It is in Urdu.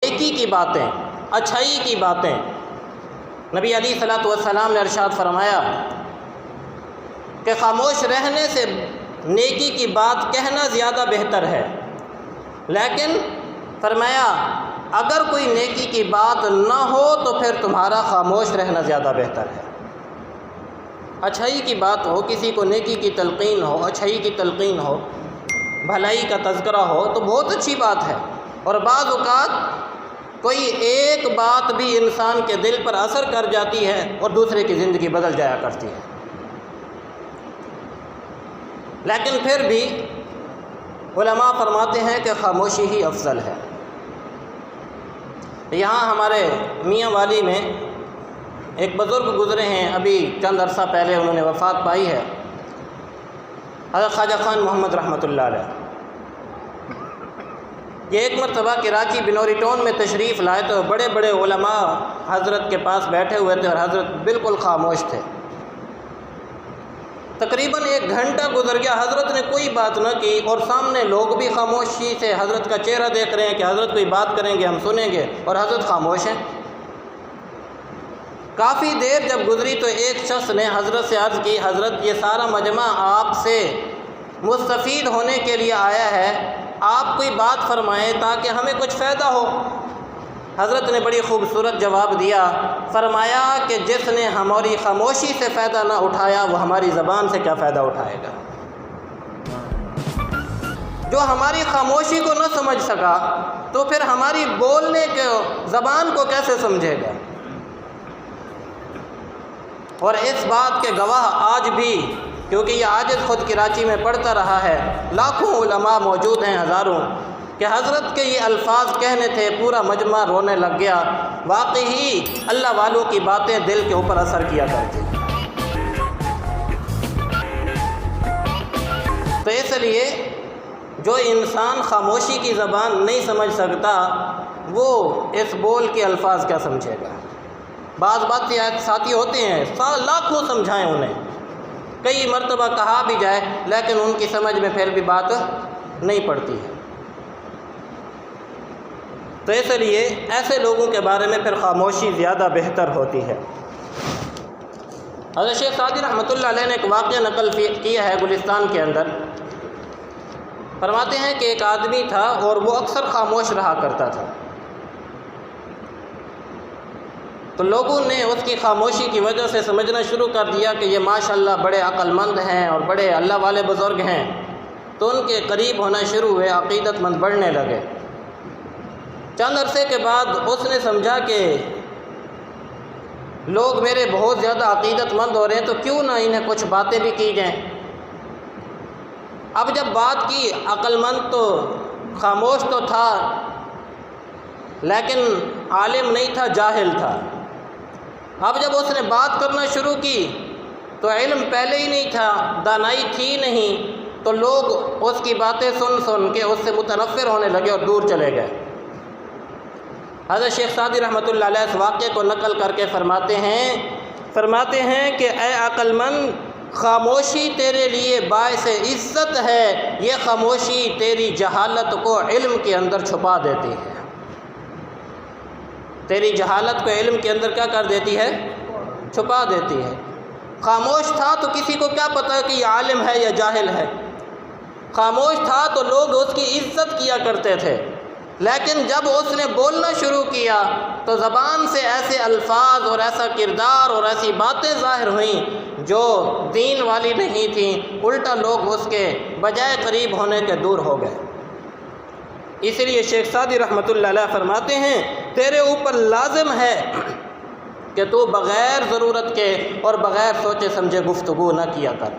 نیکی کی باتیں، اچھائی کی باتیں۔ نبی علیہ الصلوۃ والسلام نے ارشاد فرمایا کہ خاموش رہنے سے نیکی کی بات کہنا زیادہ بہتر ہے، لیکن فرمایا اگر کوئی نیکی کی بات نہ ہو تو پھر تمہارا خاموش رہنا زیادہ بہتر ہے۔ اچھائی کی بات ہو، کسی کو نیکی کی تلقین ہو، اچھائی کی تلقین ہو، بھلائی کا تذکرہ ہو تو بہت اچھی بات ہے، اور بعض اوقات کوئی ایک بات بھی انسان کے دل پر اثر کر جاتی ہے اور دوسرے کی زندگی بدل جایا کرتی ہے۔ لیکن پھر بھی علماء فرماتے ہیں کہ خاموشی ہی افضل ہے۔ یہاں ہمارے میاں والی میں ایک بزرگ گزرے ہیں، ابھی چند عرصہ پہلے انہوں نے وفات پائی ہے، حضرت خواجہ خان محمد رحمۃ اللہ علیہ۔ یہ ایک مرتبہ کراچی بنوری ٹاؤن میں تشریف لائے تو بڑے بڑے علماء حضرت کے پاس بیٹھے ہوئے تھے اور حضرت بالکل خاموش تھے۔ تقریباً 1 گھنٹہ گزر گیا، حضرت نے کوئی بات نہ کی، اور سامنے لوگ بھی خاموشی سے حضرت کا چہرہ دیکھ رہے ہیں کہ حضرت کوئی بات کریں گے ہم سنیں گے، اور حضرت خاموش ہیں۔ کافی دیر جب گزری تو ایک شخص نے حضرت سے عرض کی، حضرت یہ سارا مجمع آپ سے مستفید ہونے کے لیے آیا ہے، آپ کوئی بات فرمائیں تاکہ ہمیں کچھ فائدہ ہو۔ حضرت نے بڑی خوبصورت جواب دیا، فرمایا کہ جس نے ہماری خاموشی سے فائدہ نہ اٹھایا وہ ہماری زبان سے کیا فائدہ اٹھائے گا۔ جو ہماری خاموشی کو نہ سمجھ سکا تو پھر ہماری بولنے کے زبان کو کیسے سمجھے گا۔ اور اس بات کے گواہ آج بھی، کیونکہ یہ عاجز خود کراچی میں پڑھتا رہا ہے، لاکھوں علماء موجود ہیں، ہزاروں، کہ حضرت کے یہ الفاظ کہنے تھے، پورا مجمع رونے لگ گیا۔ واقعی اللہ والوں کی باتیں دل کے اوپر اثر کیا کرتی۔ تو اس لیے جو انسان خاموشی کی زبان نہیں سمجھ سکتا وہ اس بول کے الفاظ کیا سمجھے گا۔ بعض بات ساتھی ہوتے ہیں، لاکھوں سمجھائیں انہیں، کئی مرتبہ کہا بھی جائے لیکن ان کی سمجھ میں پھر بھی بات نہیں پڑتی ہے۔ تو اس لیے ایسے لوگوں کے بارے میں پھر خاموشی زیادہ بہتر ہوتی ہے۔ حضرت شیخ سعدی رحمۃ اللہ علیہ نے ایک واقعہ نقل کیا ہے گلستان کے اندر۔ فرماتے ہیں کہ ایک آدمی تھا اور وہ اکثر خاموش رہا کرتا تھا، تو لوگوں نے اس کی خاموشی کی وجہ سے سمجھنا شروع کر دیا کہ یہ ماشاءاللہ بڑے عقل مند ہیں اور بڑے اللہ والے بزرگ ہیں، تو ان کے قریب ہونا شروع ہوئے، عقیدت مند بڑھنے لگے۔ چند عرصے کے بعد اس نے سمجھا کہ لوگ میرے بہت زیادہ عقیدت مند ہو رہے ہیں تو کیوں نہ انہیں کچھ باتیں بھی کی جائیں۔ اب جب بات کی، عقل مند تو خاموش تو تھا لیکن عالم نہیں تھا، جاہل تھا۔ اب جب اس نے بات کرنا شروع کی تو علم پہلے ہی نہیں تھا، دانائی تھی نہیں، تو لوگ اس کی باتیں سن سن کے اس سے متنفر ہونے لگے اور دور چلے گئے۔ حضرت شیخ سعدی رحمۃ اللہ علیہ اس واقعے کو نقل کر کے فرماتے ہیں کہ اے عقل مند، خاموشی تیرے لیے باعث عزت ہے، یہ خاموشی تیری جہالت کو علم کے اندر چھپا دیتی ہے۔ تیری جہالت کو علم کے اندر کیا کر دیتی ہے؟ چھپا دیتی ہے۔ خاموش تھا تو کسی کو کیا پتا کہ یہ عالم ہے یا جاہل ہے، خاموش تھا تو لوگ اس کی عزت کیا کرتے تھے، لیکن جب اس نے بولنا شروع کیا تو زبان سے ایسے الفاظ اور ایسا کردار اور ایسی باتیں ظاہر ہوئیں جو دین والی نہیں تھیں، الٹا لوگ اس کے بجائے قریب ہونے کے دور ہو گئے۔ اس لیے شیخ سعدی رحمۃ اللہ علیہ فرماتے ہیں تیرے اوپر لازم ہے کہ تو بغیر ضرورت کے اور بغیر سوچے سمجھے گفتگو نہ کیا کر۔